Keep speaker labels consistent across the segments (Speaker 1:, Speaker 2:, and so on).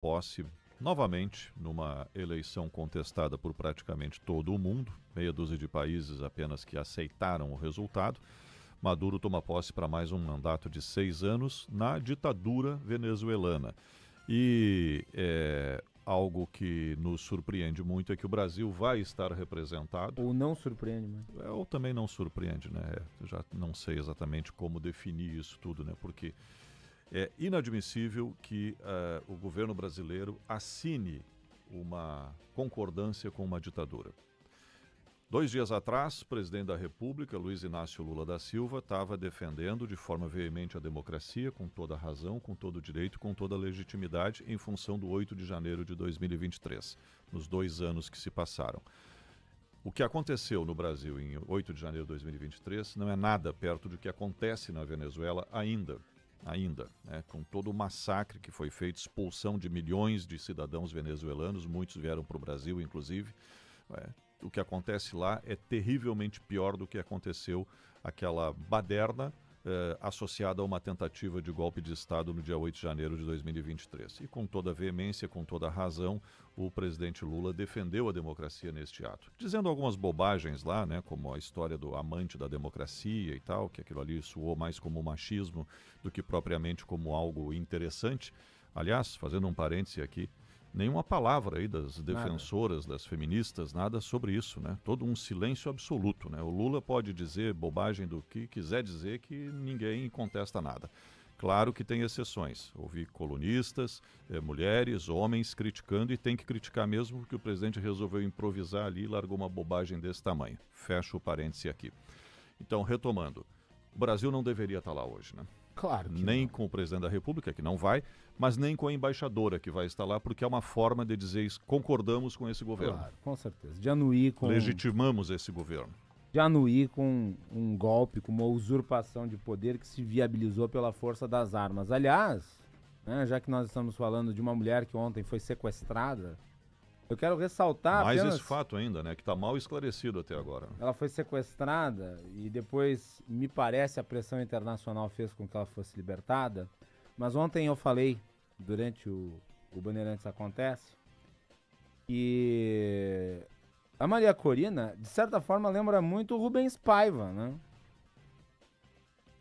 Speaker 1: posse novamente numa eleição contestada por praticamente todo o mundo, meia dúzia de países apenas que aceitaram o resultado. Maduro toma posse para mais um mandato de 6 anos na ditadura venezuelana. E algo que nos surpreende muito é que o Brasil vai estar representado.
Speaker 2: Ou não surpreende, né?
Speaker 1: Ou também não surpreende, né? Eu já não sei exatamente como definir isso tudo, né? Porque é inadmissível que o governo brasileiro assine uma concordância com uma ditadura. 2 dias atrás, o presidente da República, Luiz Inácio Lula da Silva, estava defendendo de forma veemente a democracia, com toda a razão, com todo o direito, com toda a legitimidade, em função do 8 de janeiro de 2023, nos 2 anos que se passaram. O que aconteceu no Brasil em 8 de janeiro de 2023 não é nada perto do que acontece na Venezuela ainda, né, com todo o massacre que foi feito, expulsão de milhões de cidadãos venezuelanos, muitos vieram para o Brasil, inclusive. O que acontece lá é terrivelmente pior do que aconteceu aquela baderna associada a uma tentativa de golpe de Estado no dia 8 de janeiro de 2023. E com toda a veemência, com toda a razão, o presidente Lula defendeu a democracia neste ato. Dizendo algumas bobagens lá, né, como a história do amante da democracia e tal, que aquilo ali soou mais como machismo do que propriamente como algo interessante. Aliás, fazendo um parêntese aqui, nenhuma palavra aí das defensoras, das feministas, nada sobre isso, né? Todo um silêncio absoluto, né? O Lula pode dizer bobagem do que quiser dizer que ninguém contesta nada. Claro que tem exceções. Ouvi colunistas, mulheres, homens criticando, e tem que criticar mesmo porque o presidente resolveu improvisar ali e largou uma bobagem desse tamanho. Fecho o parêntese aqui. Então, retomando, o Brasil não deveria estar lá hoje, né?
Speaker 2: Claro que
Speaker 1: nem
Speaker 2: não.
Speaker 1: com o presidente da República, que não vai, mas nem com a embaixadora que vai estar lá, porque é uma forma de dizer isso, concordamos com esse governo.
Speaker 2: Claro, com certeza. De anuir com...
Speaker 1: Legitimamos esse governo.
Speaker 2: De anuir com um golpe, com uma usurpação de poder que se viabilizou pela força das armas. Aliás, né, já que nós estamos falando de uma mulher que ontem foi sequestrada, eu quero ressaltar
Speaker 1: mais
Speaker 2: apenas...
Speaker 1: esse fato ainda, né, que está mal esclarecido até agora.
Speaker 2: Ela foi sequestrada e depois, me parece, a pressão internacional fez com que ela fosse libertada. Mas ontem eu falei, durante o Bandeirantes Acontece, que a Maria Corina, de certa forma, lembra muito o Rubens Paiva, né?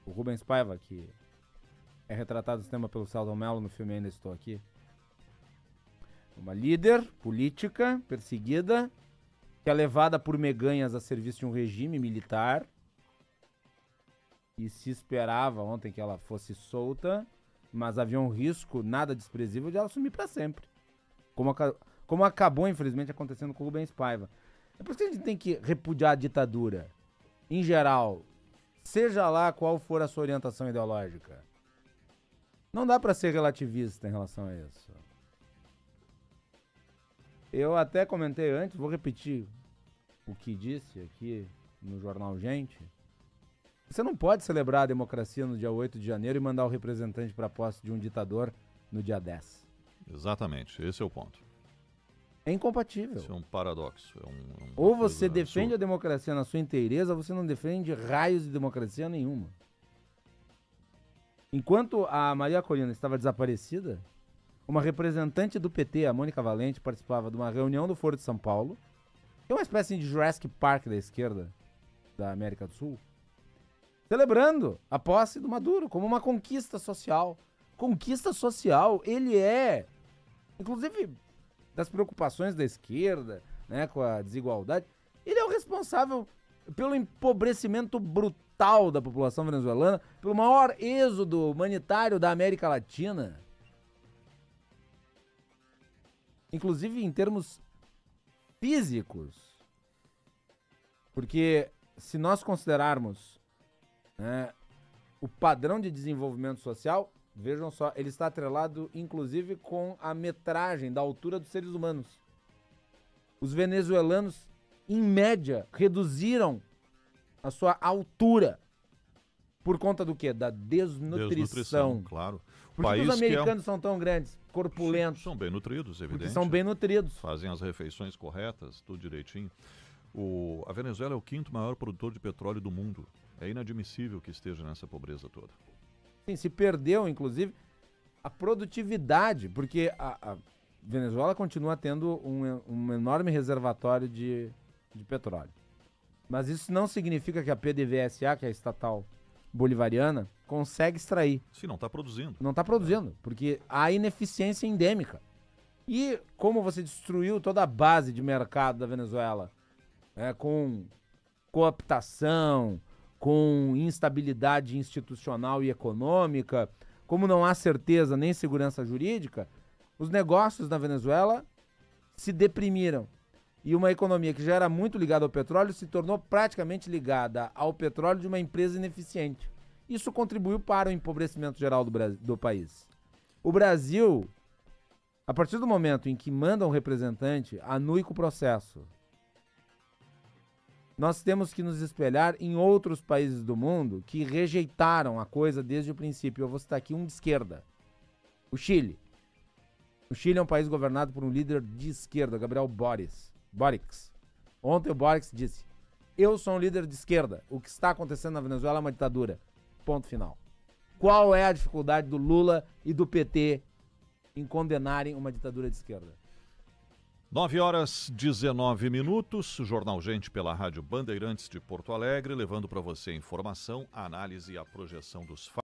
Speaker 2: O Rubens Paiva, que é retratado esse tema pelo Celton Mello no filme Ainda Estou Aqui. Uma líder política perseguida, que é levada por meganhas a serviço de um regime militar, e se esperava ontem que ela fosse solta, mas havia um risco nada desprezível de ela sumir para sempre. Como acabou, infelizmente, acontecendo com o Rubens Paiva. É por isso que a gente tem que repudiar a ditadura, em geral, seja lá qual for a sua orientação ideológica. Não dá para ser relativista em relação a isso. Eu até comentei antes, vou repetir o que disse aqui no jornal Gente. Você não pode celebrar a democracia no dia 8 de janeiro e mandar o representante para a posse de um ditador no dia 10.
Speaker 1: Exatamente, esse é o ponto.
Speaker 2: É incompatível.
Speaker 1: Isso é um paradoxo.
Speaker 2: Ou você defende a democracia na sua inteireza, ou você não defende raios de democracia nenhuma. Enquanto a Maria Corina estava desaparecida, uma representante do PT, a Mônica Valente, participava de uma reunião do Foro de São Paulo, que é uma espécie de Jurassic Park da esquerda da América do Sul, celebrando a posse do Maduro como uma conquista social. Conquista social, ele é, inclusive das preocupações da esquerda, né, com a desigualdade, ele é o responsável pelo empobrecimento brutal da população venezuelana, pelo maior êxodo humanitário da América Latina. Inclusive em termos físicos. Porque se nós considerarmos, né, o padrão de desenvolvimento social, vejam só, ele está atrelado inclusive com a metragem da altura dos seres humanos. Os venezuelanos, em média, reduziram a sua altura. Por conta do quê? Da desnutrição.
Speaker 1: Claro.
Speaker 2: Por que os americanos são tão grandes, corpulentos?
Speaker 1: São bem nutridos, evidente.
Speaker 2: Porque são bem nutridos.
Speaker 1: Fazem as refeições corretas, tudo direitinho. A Venezuela é o 5º maior produtor de petróleo do mundo. É inadmissível que esteja nessa pobreza toda.
Speaker 2: Sim, se perdeu, inclusive. a produtividade, porque a Venezuela continua tendo um enorme reservatório de petróleo. Mas isso não significa que a PDVSA, que é a estatal bolivariana, consegue extrair.
Speaker 1: Se não está produzindo.
Speaker 2: Não está produzindo, porque há ineficiência endêmica. E como você destruiu toda a base de mercado da Venezuela, com cooptação, com instabilidade institucional e econômica, como não há certeza nem segurança jurídica, os negócios na Venezuela se deprimiram. E uma economia que já era muito ligada ao petróleo se tornou praticamente ligada ao petróleo de uma empresa ineficiente. Isso contribuiu para o empobrecimento geral do país. O Brasil, a partir do momento em que manda um representante, anui com o processo. Nós temos que nos espelhar em outros países do mundo que rejeitaram a coisa desde o princípio. Eu vou citar aqui um de esquerda. O Chile. O Chile é um país governado por um líder de esquerda, Gabriel Boric. Ontem o Boric disse: eu sou um líder de esquerda. O que está acontecendo na Venezuela é uma ditadura. Ponto final. Qual é a dificuldade do Lula e do PT em condenarem uma ditadura de esquerda?
Speaker 1: 9h19, Jornal Gente pela Rádio Bandeirantes de Porto Alegre, levando para você a informação, a análise e a projeção dos fatos.